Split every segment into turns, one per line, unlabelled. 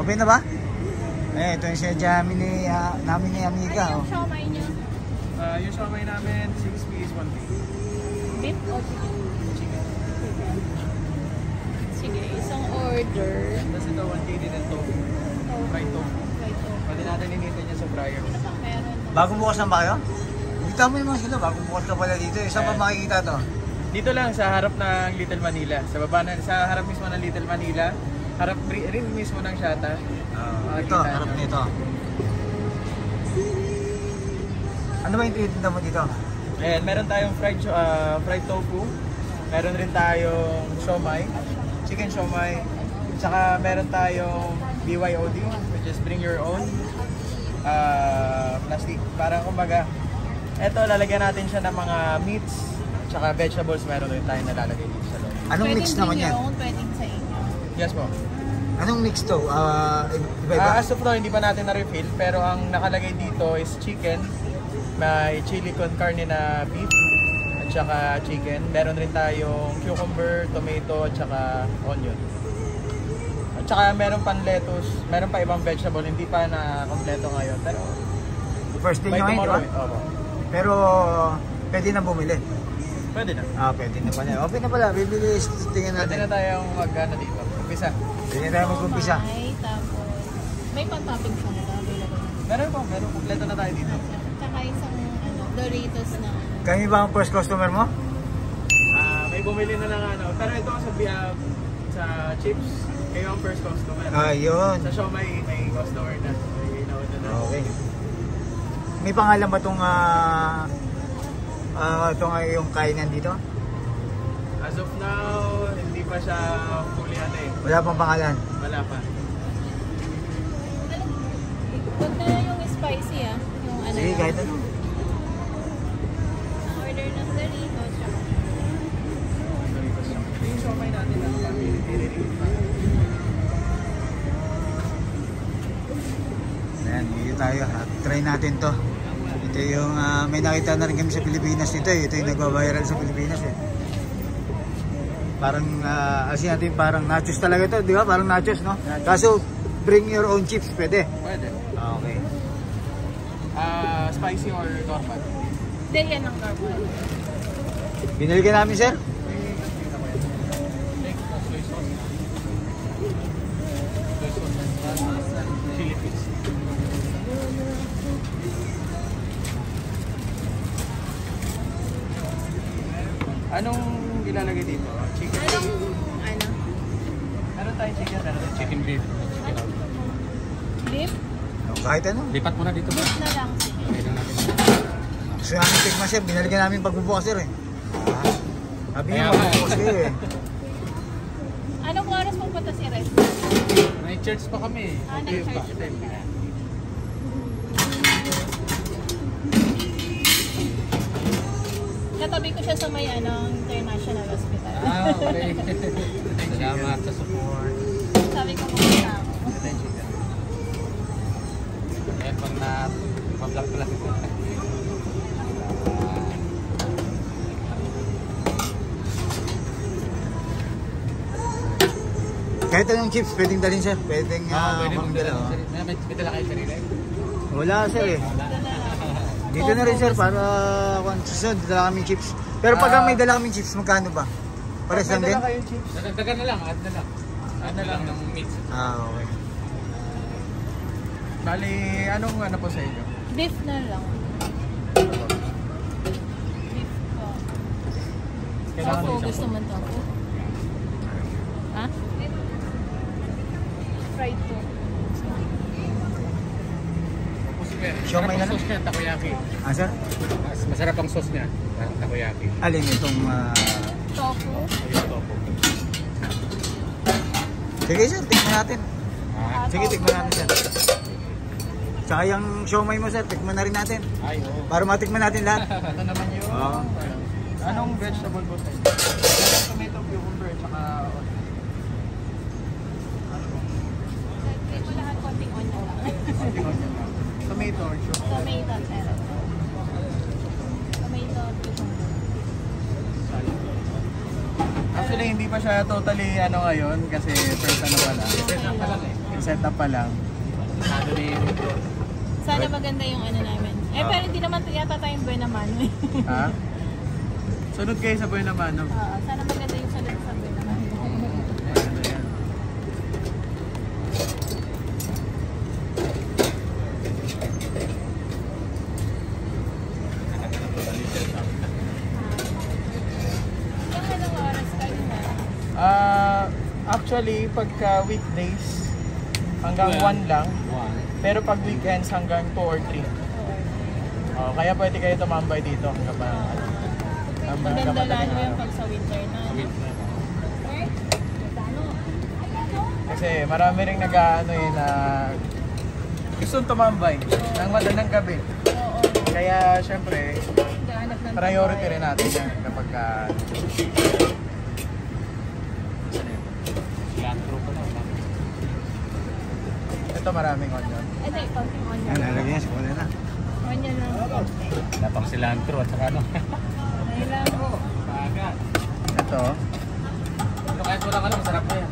Open na ba? Eh, ito yung sinadya namin ni Amiga.
Ano yung siomay niya?
Yung siomay namin, 6 piece, 1 piece.
Beef o chicken? Chicken. Sige, isang order.
Tapos ito, 1 kg din tofu. Fried tofu. Pwede natin initin niya sa fryer.
Ano pang meron?
Bagong bukas na ba kayo? Kita mo naman sila, bagong bukas ka pala dito. Saan pa makikita to?
Dito lang sa harap ng Little Manila. Sa baba na, sa harap mismo ng Little Manila. Harap rin mismo ng Shata.
Ito, harap nito. Ano ba yung tinitinda mo dito?
Ayan, meron tayong fried tofu. Meron rin tayong siomay, chicken siomay. Tsaka meron tayong BYOD, which is bring your own plastic. Parang kumbaga, eto lalagyan natin siya ng mga meats, tsaka vegetables. Meron rin tayo nalalagay dito sa loob.
Anong mix naman yan?
Pwedeng sa inyo.
Yes po.
Anong mix to? Iba-iba?
As of now, hindi pa natin na-refill, pero ang nakalagay dito is chicken, may chili con carne na beef, at saka chicken. Meron rin tayong cucumber, tomato, at saka onion. At saka meron pa lettuce, meron pa ibang vegetable, hindi pa na kompleto ngayon. Pero
First day nyo ngayon, di ba? Pero pwede na bumili?
Pwede na.
Pwede na pala. Open na pala, bibili, tingnan natin.
Pwede na tayong mag-ano dito. Umpisa.
Pwede na tayo mag-umpisa.
Tapos, may pang-topping siya na available.
Meron kompleto na tayo dito.
Tsaka isang Doritos na.
Kami ba ang first customer mo?
May bumili na lang ano. Pero ito sa chips, kayo ang first customer.
Yun.
Sa siomay, may customer na.
Okay. May pangalan ba itong yung kainan dito?
As of now, hindi pa siya fully ano eh.
Wala pang pangalan?
Wala pa.
Huwag na yung spicy yung ano.
Sige, kahit ano.
Order ng Doritos.
Ito yung siomay natin na pamili-pili.
Ayan, dito tayo. Try natin to. Ito yung may nakita na rin kami sa Pilipinas dito eh. Ito yung nagwa-viral sa Pilipinas eh. Parang kasi natin parang nachos talaga ito, di ba? Parang nachos, no? Nachos. Kaso bring your own chips, pwede?
Pwede.
Okay.
Spicy or normal?
Hindi, yan ang normal.
Binili ka namin, sir?
Anong ilalagay dito? Chicken beef? Meron tayong chicken, meron tayong chicken beef.
Beef?
Kahit ano.
Lipat mo na dito ba?
Beef na lang.
Gusto namin tikma, sir. Binili ka namin pagbubukas, sir eh. Sabi nga, pagbubukas kayo eh.
Anong oras pupunta si Red?
May church pa kami.
Nag-church pa. Katabi ko siya sa may International Hospital.
Okay. Salamat sa support.
Sabi ko pumunta ako.
Ayan, pag na-vlog pala.
Kahit anong chips, pwedeng dalhin, sir. Pwedeng magdala.
May dala kayo sarili?
Wala, sir eh. Dito na rin, sir, para kung susunod, dala kaming chips. Pero pag may dala kaming chips, magkano ba? Pares lang din?
May dala kayong chips? Dagan na lang, add na lang. Add na lang ng meat.
Okay.
Bali, anong ano po sa inyo?
Beef na lang. Beef po. Tofu, gusto mo tofu? Ha? Fried tofu.
Siomay na lang?
Sauce niya, takoyaki.
Sir?
Masarap ang sauce niya, takoyaki.
Alin itong...
Tofu?
Tofu.
Sige, sir, tikman natin. Sige, tikman natin, sir. Tsaka yung siomay mo, sir, tikman na rin natin.
Ay, oo.
Para matikman natin lahat.
Ito naman yun.
Oo.
Anong vegetable po sa inyo? Tomato, cucumber, tsaka...
Try ko lahat konting onion lang.
Tomato or cucumber?
Tomato, pero. Tomato, cucumber.
Actually, hindi pa siya totally ano ngayon kasi first ano pala. First ano pala eh. set up pa lang.
Sana maganda yung ano namin. Pero hindi naman yata tayong buwan naman.
Ha? Sunod kayo sa buhay naman, no?
Sana maganda yung sunod sa buwan naman.
Ano yan?
Anong oras kayo na?
Actually, pagka weekdays, hanggang 1 lang. Pero pag weekends, hanggang 2 or 3. Kaya pwede kayo tumambay dito hanggang pa.
Maganda lalo yung pag sa winter na.
Kasi marami rin nag-ano yun na gusto tumambay ng madalang gabi.
Oo.
Kaya syempre,
Kaanap ng
priority rin natin yan kapag ito maraming onion.
Ito, konting onion.
Yan, lalagyan niya sa kulay na.
Onion lang.
Napang cilantro at saka ano.
Okay lang.
Ito,
Kahit wala ka lang, masarap na yan.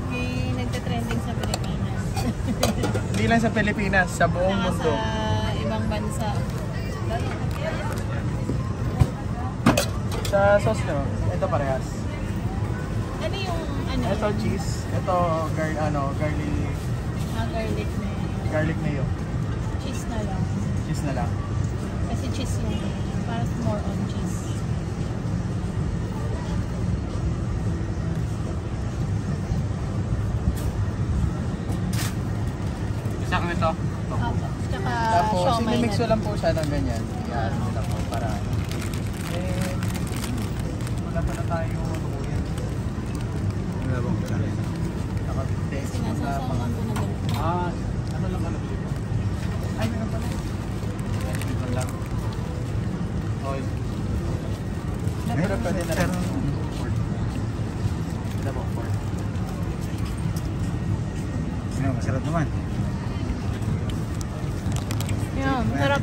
May nagte-trending sa Pilipinas.
hindi lang sa Pilipinas, sa buong
Saka
mundo.
sa ibang bansa.
Sa sauce nyo, ito parehas.
Ano yung ano?
Ito cheese, ito garlic
Garlic na yun.
garlic mayo.
Cheese na lang.
Cheese na lang.
Kasi cheese yung parang more on cheese.
Isa kami ito.
Tsaka
Tapos,
siomay
sinimix ko
na.
lang po siya ng ganyan. Iyan nila po para wala pa na tayo yan.
Wala bang kulay?
Naka-taste mo na
Sinasasawan ko na ganito.
Ano lang ano?
Ay, meron pala.
Ito lang. Oil.
Pero pwede na rin. Double pork.
Ano, masarap naman.
Yan, masarap.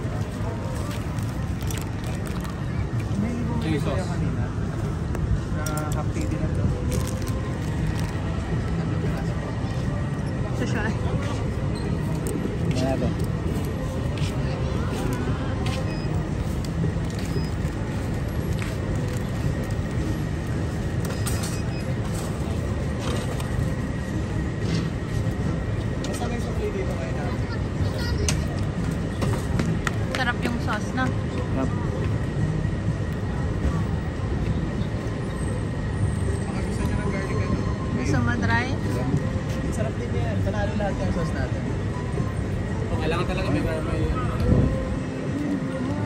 May ibang
Chili sauce.
kaya kanina. Na half KD na ito.
Ito siya.
Ano ito?
Basta may supply dito ngayon na.
Sarap yung sauce na.
Yep.
Baka gusto nyo ng garlic ano.
Gusto mo try?
Sarap din yan. Panalo lahat yung sauce natin.
So, kailangan talaga may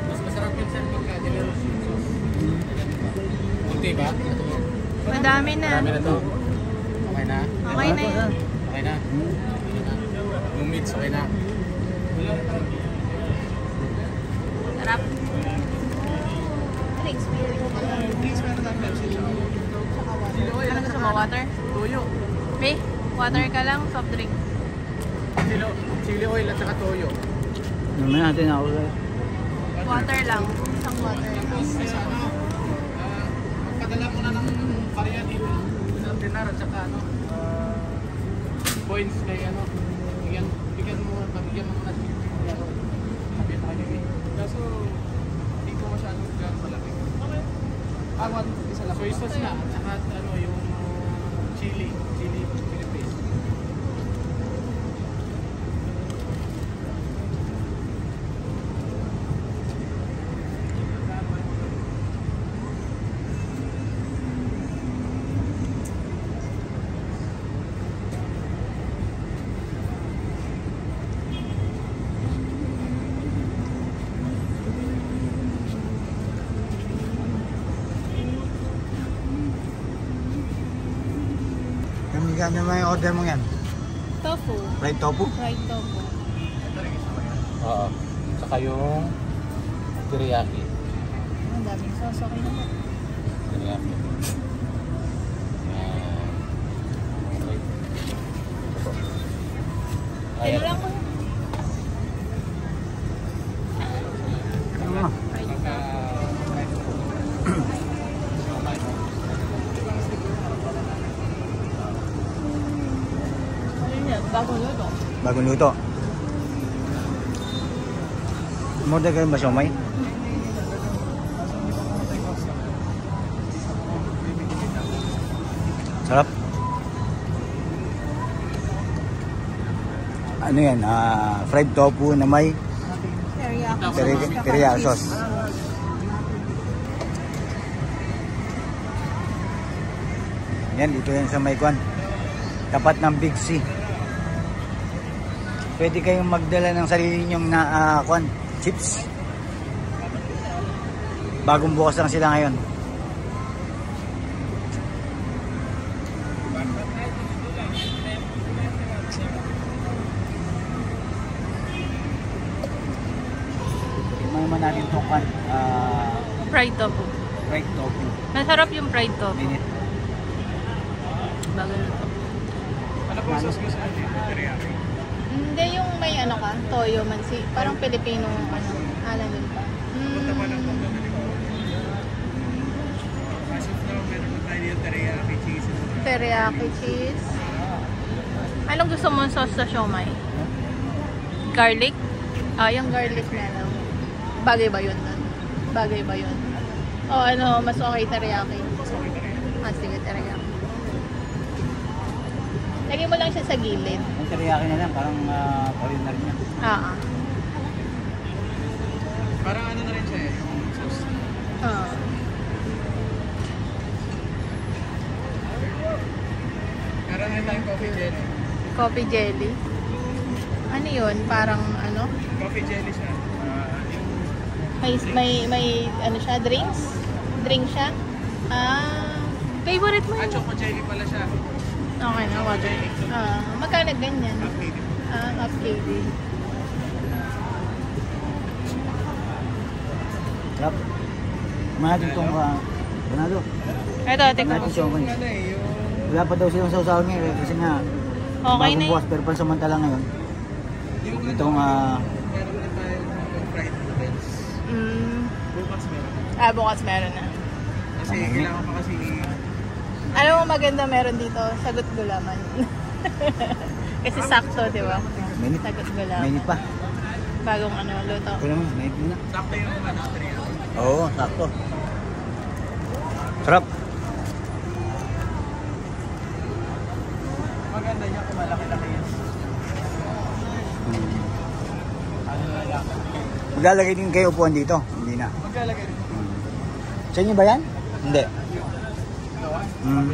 mas masarap yung sir pagka generous yung sauce. Kunti ba?
Madami na.
Marami na to. Okay na?
Okay na yan.
Okay na? Yung meats, okay na?
Sarap. Ano experience mo?
Please, meron tayong Pepsi tsaka.
Ano gusto mo? Water?
Toyo.
Be, water ka lang, soft drink.
Chili oil at saka toyo.
Naman natin ako.
Water lang. Isang water.
Magpadala mo na ng pariya dito. Ng dinar at saka ano. Points kay ano. Bigyan mo na. Sabi tayo eh.
Kaso, hindi ko masyadong gano'n malaki. Isa lang.
Soy sauce na at saka ano yung chili paste.
Kami naman yung order mo yan.
Tofu.
Fried tofu?
Fried tofu.
Ito rin gusto ko yan.
Oo. Saka yung teriyaki.
Ang daming sauce. Okay na po.
Teriyaki.
Kaya lang ko.
Ano?
Fried tofu.
Bagong luto. Umorder kayo ba siomay? Sarap. Ano yan? Fried tofu na may teriyaki sauce. Yan, dito yan sa may kwan. Tapat ng Big C. Pwede kayong magdala ng sarili nyong na kwan, chips. Bagong bukas lang sila ngayon. Naman natin ito kan
Fried tofu.
fried tofu.
Masarap yung fried tofu.
Minute.
Bago na to.
Ano po sauce gusto natin? Teriyaki.
Hindi yung may ano ka, toyo mansi. Parang Pilipino ano, alam din pa.
Punta pa lang kung gagawin ko. As of now, meron na tayo yung teriyaki cheese.
Teriyaki cheese. Anong gusto mong sauce sa siomai? Garlic? Yung garlic na lang. Bagay ba yun? Bagay ba yun? O ano, mas okay teriyaki?
Mas okay teriyaki.
Sige, teriyaki. Lagyan mo lang siya sa gilid.
Ang teriyaki na lang, parang culinary niya.
Parang ano na rin siya eh, yung sauce. Meron na tayong coffee jelly.
Coffee jelly. Ano yun? Parang ano?
Coffee jelly siya.
May ano siya? Drinks? Drink siya? Favorite mo yun?
Choco jelly pala siya.
Okay na, water. Magkano ganyan?
Half KD.
Half KD.
Sarap. Mahal itong banado.
Ito, teka.
Natin siomay.
Ano eh, yung...
Wala pa daw silang sausawan ngayon kasi nga
Okay na
bagong bukas pero pansamantala ngayon.
Yung
Itong
meron na tayong fried noodles. Bukas meron.
Bukas meron na.
Kasi kailangan pa kasi
Alam mo maganda meron dito? Sagot gulaman. Kasi sakto, di ba?
minute.
Sagot gulaman.
Minute pa.
Bagong ano, luto.
Kaya naman, minute na.
sakto yung ano, teriyaki.
Oo, sakto. Sarap.
Maganda niya kung malaki-laki yan. Ano na lang.
Maglalagay din kayo upuan dito. Hindi na.
Maglalagay rin.
Sa inyo ba yan? Hindi.
Ito ah.
Mm.